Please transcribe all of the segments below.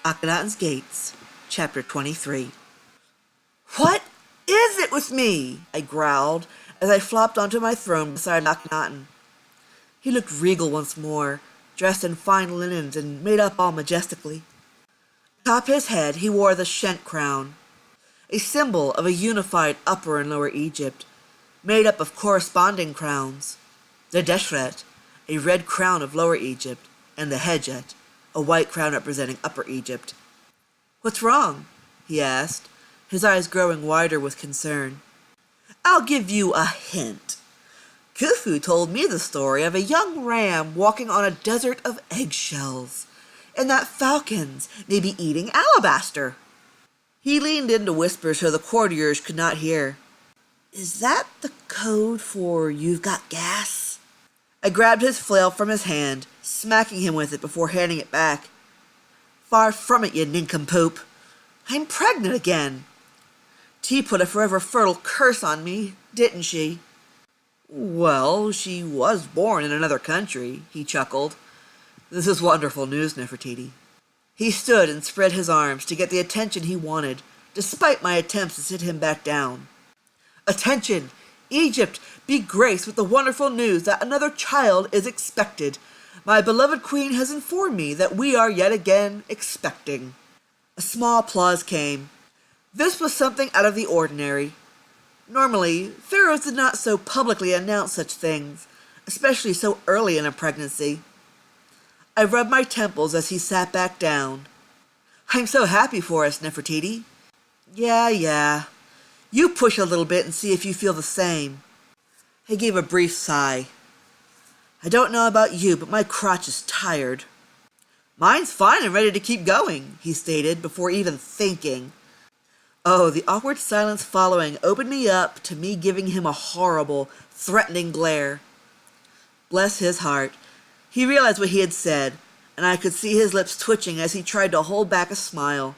Akhenaten's Gates, Chapter 23. "What is it with me?" I growled as I flopped onto my throne beside Akhenaten. He looked regal once more, dressed in fine linens and made up all majestically. Atop his head he wore the Shent crown, a symbol of a unified Upper and Lower Egypt, made up of corresponding crowns: the Deshret, a red crown of Lower Egypt, and the Hedjet, a white crown representing Upper Egypt. "What's wrong?" he asked, his eyes growing wider with concern. "I'll give you a hint. Khufu told me the story of a young ram walking on a desert of eggshells, and that falcons may be eating alabaster." He leaned in to whisper so the courtiers could not hear. "Is that the code for 'you've got gas'?" I grabbed his flail from his hand, smacking him with it before handing it back. "Far from it, you nincompoop. I'm pregnant again. T put a forever fertile curse on me, didn't she?" "Well, she was born in another country," he chuckled. "This is wonderful news, Nefertiti." He stood and spread his arms to get the attention he wanted, despite my attempts to sit him back down. "Attention! Egypt, be graced with the wonderful news that another child is expected. My beloved queen has informed me that we are yet again expecting." A small applause came. This was something out of the ordinary. Normally, pharaohs did not so publicly announce such things, especially so early in a pregnancy. I rubbed my temples as he sat back down. "I'm so happy for us, Nefertiti." Yeah. You push a little bit and see if you feel the same." He gave a brief sigh. "I don't know about you, but my crotch is tired." "Mine's fine and ready to keep going," he stated before even thinking. Oh, the awkward silence following opened me up to me giving him a horrible, threatening glare. Bless his heart. He realized what he had said, and I could see his lips twitching as he tried to hold back a smile.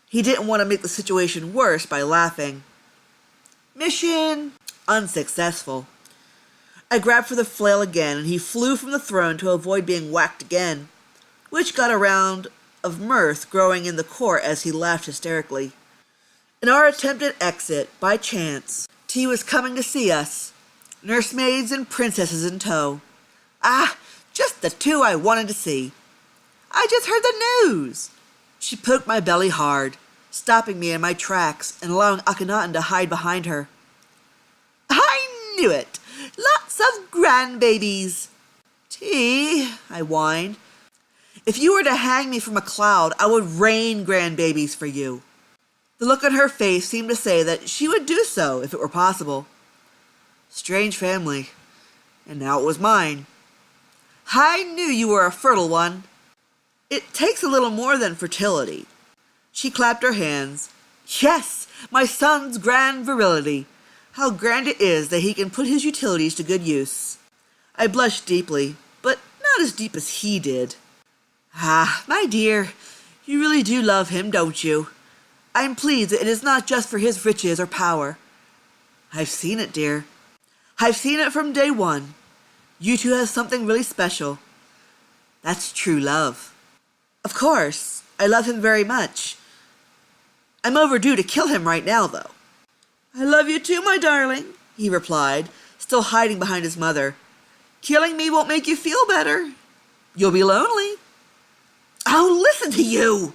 He didn't want to make the situation worse by laughing. Mission unsuccessful. I grabbed for the flail again, and he flew from the throne to avoid being whacked again, which got a round of mirth growing in the court as he laughed hysterically. In our attempted exit, by chance, T was coming to see us, nursemaids and princesses in tow. Just the two I wanted to see. "I just heard the news." She poked my belly hard, stopping me in my tracks and allowing Akhenaten to hide behind her. "I knew it! Lots of grandbabies." "T," I whined. "If you were to hang me from a cloud, I would rain grandbabies for you." The look on her face seemed to say that she would do so if it were possible. Strange family, and now it was mine. "I knew you were a fertile one." "It takes a little more than fertility." She clapped her hands. "Yes, my son's grand virility. How grand it is that he can put his utilities to good use." I blushed deeply, but not as deep as he did. My dear, you really do love him, don't you? I'm pleased that it is not just for his riches or power." "I've seen it, dear. I've seen it from day one. You two have something really special. That's true love." "Of course, I love him very much. I'm overdue to kill him right now, though." "I love you too, my darling," he replied, still hiding behind his mother. "Killing me won't make you feel better. You'll be lonely." "Oh, listen to you!"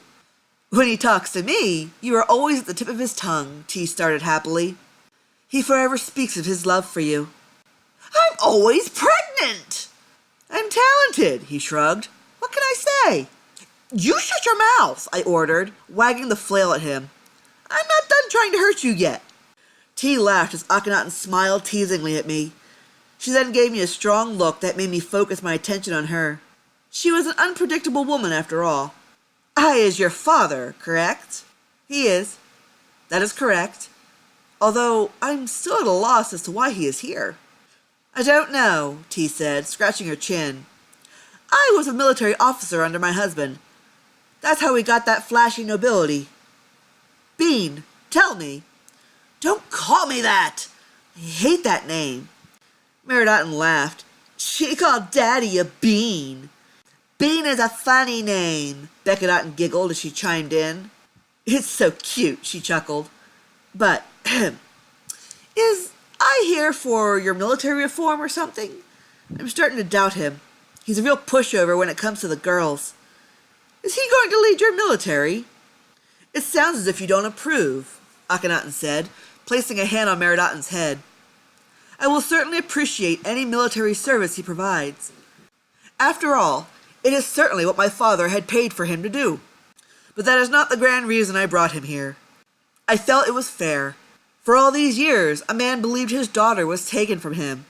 "When he talks to me, you are always at the tip of his tongue," T started happily. "He forever speaks of his love for you." "I'm always pregnant." "I'm talented," he shrugged. "What can I say?" "You shut your mouth," I ordered, wagging the flail at him. "I'm not done trying to hurt you yet." T laughed as Akhenaten smiled teasingly at me. She then gave me a strong look that made me focus my attention on her. She was an unpredictable woman after all. "I is your father, correct?" "He is." "That is correct. Although I'm still at a loss as to why he is here." "I don't know," T said, scratching her chin. "I was a military officer under my husband. That's how we got that flashy nobility." "Bean, tell me." "Don't call me that. I hate that name." Meridaten laughed. "She called Daddy a bean." Bean is a funny name, Akhetaten giggled as she chimed in. It's so cute, she chuckled. But, is I here for your military reform or something? I'm starting to doubt him. He's a real pushover when it comes to the girls. Is he going to lead your military? It sounds as if you don't approve, Akhetaten said, placing a hand on Meridaten's head. I will certainly appreciate any military service he provides. After all, it is certainly what my father had paid for him to do. But that is not the grand reason I brought him here. I felt it was fair. For all these years, a man believed his daughter was taken from him.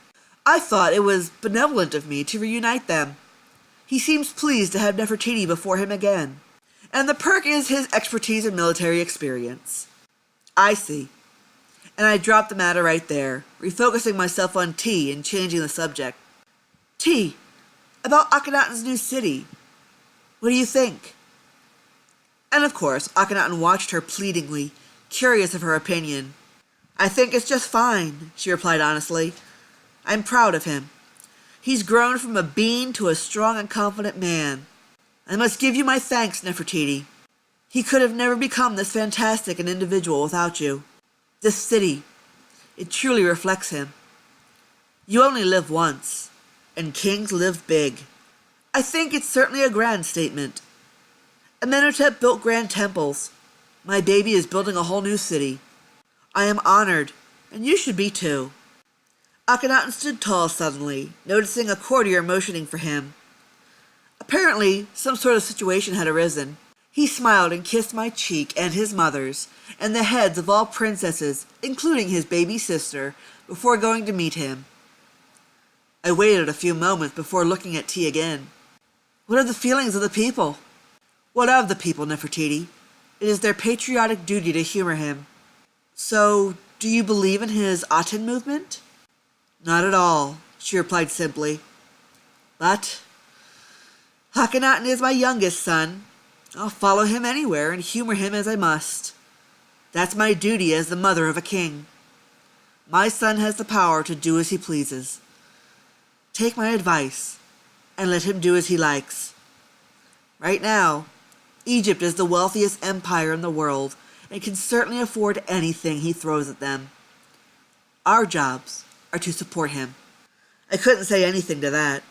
I thought it was benevolent of me to reunite them. He seems pleased to have Nefertiti before him again, and the perk is his expertise in military experience. I see. And I dropped the matter right there, refocusing myself on tea and changing the subject. Tea, about Akhenaten's new city. What do you think? And of course, Akhetaten watched her pleadingly, curious of her opinion. I think it's just fine, she replied honestly. I'm proud of him. He's grown from a bean to a strong and confident man. I must give you my thanks, Nefertiti. He could have never become this fantastic an individual without you. This city, it truly reflects him. You only live once, and kings live big. I think it's certainly a grand statement. Amenhotep built grand temples. My baby is building a whole new city. I am honored, and you should be too. Akhetaten stood tall suddenly, noticing a courtier motioning for him. Apparently, some sort of situation had arisen. He smiled and kissed my cheek and his mother's, and the heads of all princesses, including his baby sister, before going to meet him. I waited a few moments before looking at T again. What are the feelings of the people? What of the people, Nefertiti? It is their patriotic duty to humor him. So, do you believe in his Aten movement? Not at all, she replied simply. But Akhetaten is my youngest son. I'll follow him anywhere and humor him as I must. That's my duty as the mother of a king. My son has the power to do as he pleases. Take my advice and let him do as he likes. Right now, Egypt is the wealthiest empire in the world and can certainly afford anything he throws at them. Our jobs are to support him. I couldn't say anything to that,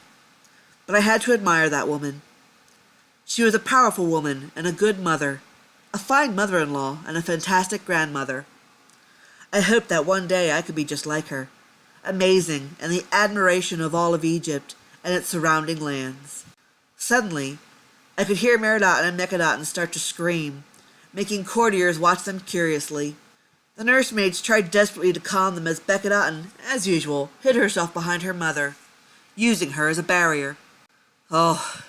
but I had to admire that woman. She was a powerful woman and a good mother, a fine mother-in-law and a fantastic grandmother. I hoped that one day I could be just like her, amazing and the admiration of all of Egypt and its surrounding lands. Suddenly, I could hear Meridaten and Akhetaten start to scream, making courtiers watch them curiously. The nursemaids tried desperately to calm them as Akhetaten, as usual, hid herself behind her mother, using her as a barrier. Oh,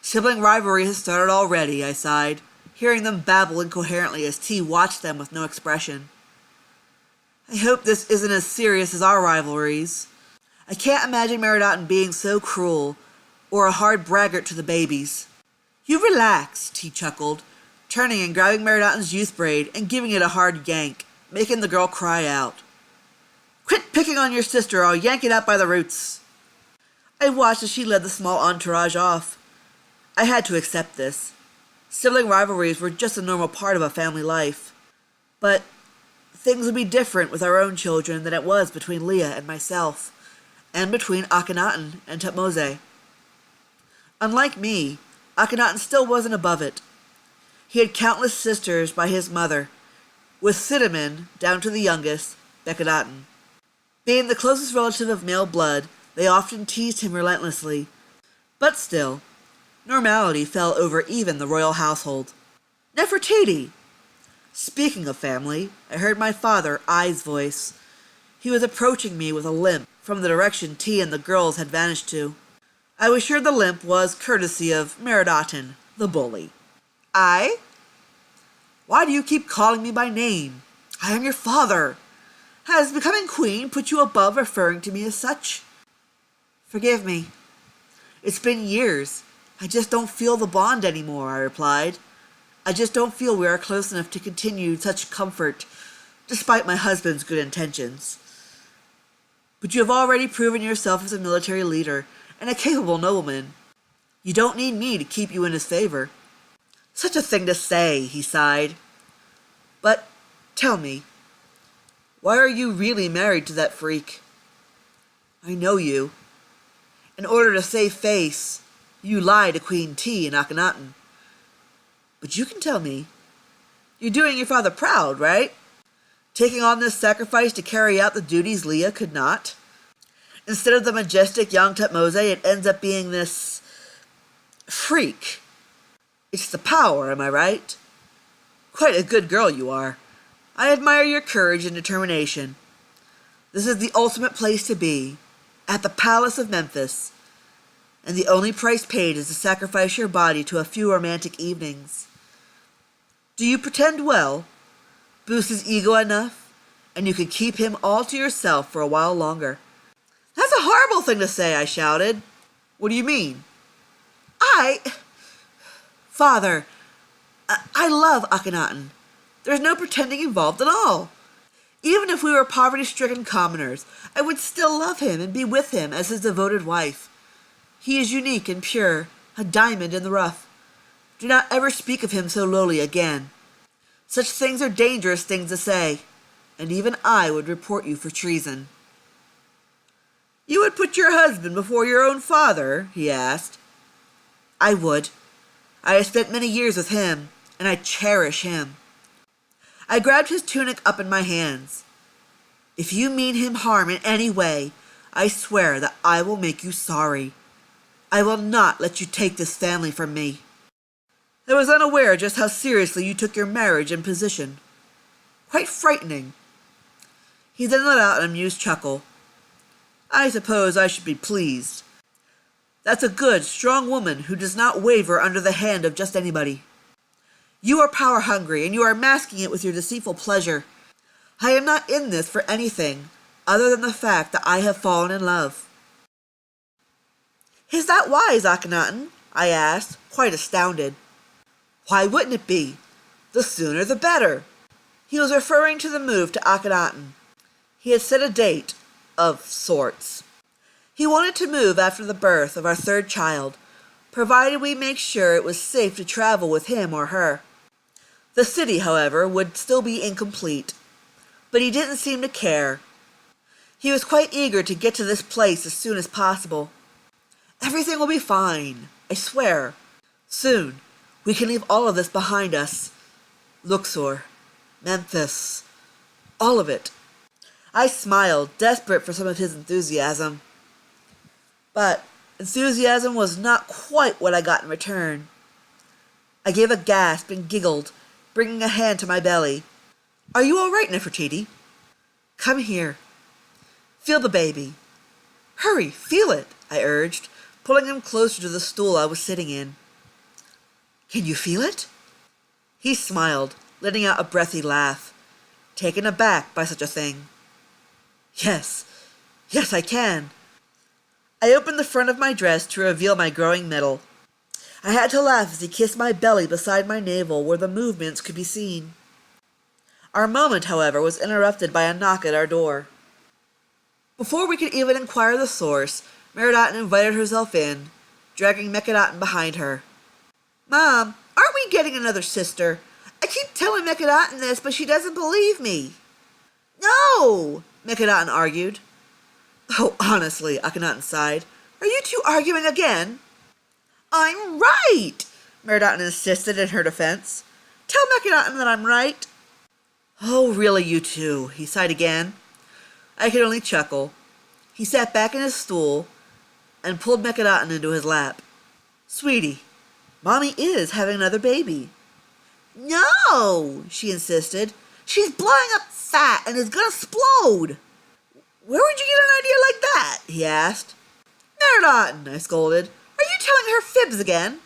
sibling rivalry has started already, I sighed, hearing them babble incoherently as T watched them with no expression. I hope this isn't as serious as our rivalries. I can't imagine Meridaten being so cruel, or a hard braggart to the babies. You relax, T chuckled, turning and grabbing Meridaten's youth braid and giving it a hard yank, making the girl cry out. Quit picking on your sister, or I'll yank it out by the roots. I watched as she led the small entourage off. I had to accept this. Sibling rivalries were just a normal part of a family life. But things would be different with our own children than it was between Leah and myself, and between Akhenaten and Thutmose. Unlike me, Akhenaten still wasn't above it. He had countless sisters by his mother, with Cinnamon down to the youngest, Akhetaten. Being the closest relative of male blood, they often teased him relentlessly. But still, normality fell over even the royal household. Nefertiti! Speaking of family, I heard my father, I's voice. He was approaching me with a limp from the direction T and the girls had vanished to. I was sure the limp was courtesy of Meridaten, the bully. I? Why do you keep calling me by name? I am your father. Has becoming queen put you above referring to me as such? Forgive me. It's been years. I just don't feel the bond anymore, I replied. I just don't feel we are close enough to continue such comfort, despite my husband's good intentions. But you have already proven yourself as a military leader and a capable nobleman. You don't need me to keep you in his favor." "Such a thing to say," he sighed. "But tell me, why are you really married to that freak? I know you. In order to save face, you lie to Queen T in Akhetaten. But you can tell me. You're doing your father proud, right? Taking on this sacrifice to carry out the duties Leah could not. Instead of the majestic young Tutmose, it ends up being this freak. It's the power, am I right? Quite a good girl you are. I admire your courage and determination. This is the ultimate place to be, at the Palace of Memphis, and the only price paid is to sacrifice your body to a few romantic evenings. Do you pretend well? Boost his ego enough, and you can keep him all to yourself for a while longer." "That's a horrible thing to say," I shouted. "What do you mean?" Father, I love Akhetaten. There's no pretending involved at all. Even if we were poverty-stricken commoners, I would still love him and be with him as his devoted wife. He is unique and pure, a diamond in the rough. Do not ever speak of him so lowly again. Such things are dangerous things to say, and even I would report you for treason." "You would put your husband before your own father?" he asked. "I would. I have spent many years with him, and I cherish him." I grabbed his tunic up in my hands. "If you mean him harm in any way, I swear that I will make you sorry. I will not let you take this family from me. I was unaware just how seriously you took your marriage and position. Quite frightening." He then let out an amused chuckle. "I suppose I should be pleased. That's a good, strong woman who does not waver under the hand of just anybody. You are power-hungry, and you are masking it with your deceitful pleasure. I am not in this for anything other than the fact that I have fallen in love." "Is that wise, Akhetaten?" I asked, quite astounded. "Why wouldn't it be? The sooner the better." He was referring to the move to Akhetaten. He had set a date, of sorts. He wanted to move after the birth of our third child, provided we make sure it was safe to travel with him or her. The city, however, would still be incomplete, but he didn't seem to care. He was quite eager to get to this place as soon as possible. "Everything will be fine, I swear. Soon, we can leave all of this behind us. Luxor, Memphis, all of it." I smiled, desperate for some of his enthusiasm. But enthusiasm was not quite what I got in return. I gave a gasp and giggled, bringing a hand to my belly. "Are you all right, Nefertiti? Come here. Feel the baby. Hurry, feel it," I urged, pulling him closer to the stool I was sitting in. "Can you feel it?" He smiled, letting out a breathy laugh, taken aback by such a thing. Yes, I can." I opened the front of my dress to reveal my growing middle. I had to laugh as he kissed my belly beside my navel where the movements could be seen. Our moment, however, was interrupted by a knock at our door. Before we could even inquire the source, Akhetaten invited herself in, dragging Akhetaten behind her. "Mom, aren't we getting another sister? I keep telling Akhetaten this, but she doesn't believe me." "No," Akhetaten argued. "Oh, honestly," Akhetaten sighed. "Are you two arguing again?" "I'm right," Akhetaten insisted in her defense. "Tell Akhetaten that I'm right." "Oh, really, you two," he sighed again. I could only chuckle. He sat back in his stool and pulled Akhetaten into his lap. "Sweetie, Mommy is having another baby." "No," she insisted. "She's blowing up fat and is gonna explode." "Where would you get an idea like that?" he asked. "Akhetaten," I scolded. "Are you telling her fibs again?"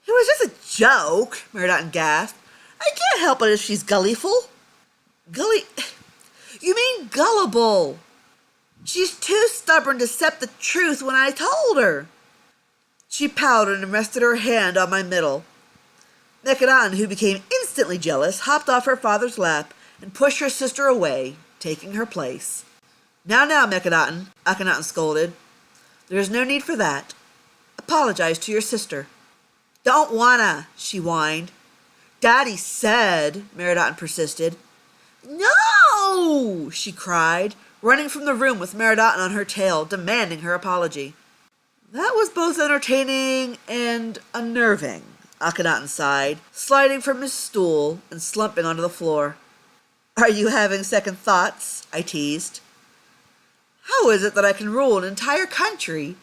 "It was just a joke," Akhetaten gasped. "I can't help it if she's gullyful." You mean gullible. She's too stubborn to accept the truth when I told her." She pouted and rested her hand on my middle. Akhetaten, who became instantly jealous, hopped off her father's lap and pushed her sister away, taking her place. Now, Akhetaten," Akhetaten scolded. "There is no need for that. Apologize to your sister." "Don't wanna," she whined. "Daddy said," Meridaten persisted. "No!" she cried, running from the room with Meridaten on her tail, demanding her apology. That was both entertaining and unnerving, Akhetaten sighed, sliding from his stool and slumping onto the floor. "Are you having second thoughts?" I teased. "How is it that I can rule an entire country,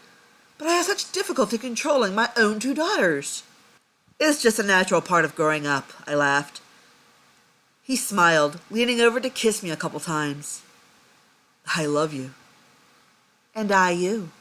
but I have such difficulty controlling my own 2 daughters?" "It's just a natural part of growing up," I laughed. He smiled, leaning over to kiss me a couple times. "I love you." "And I you."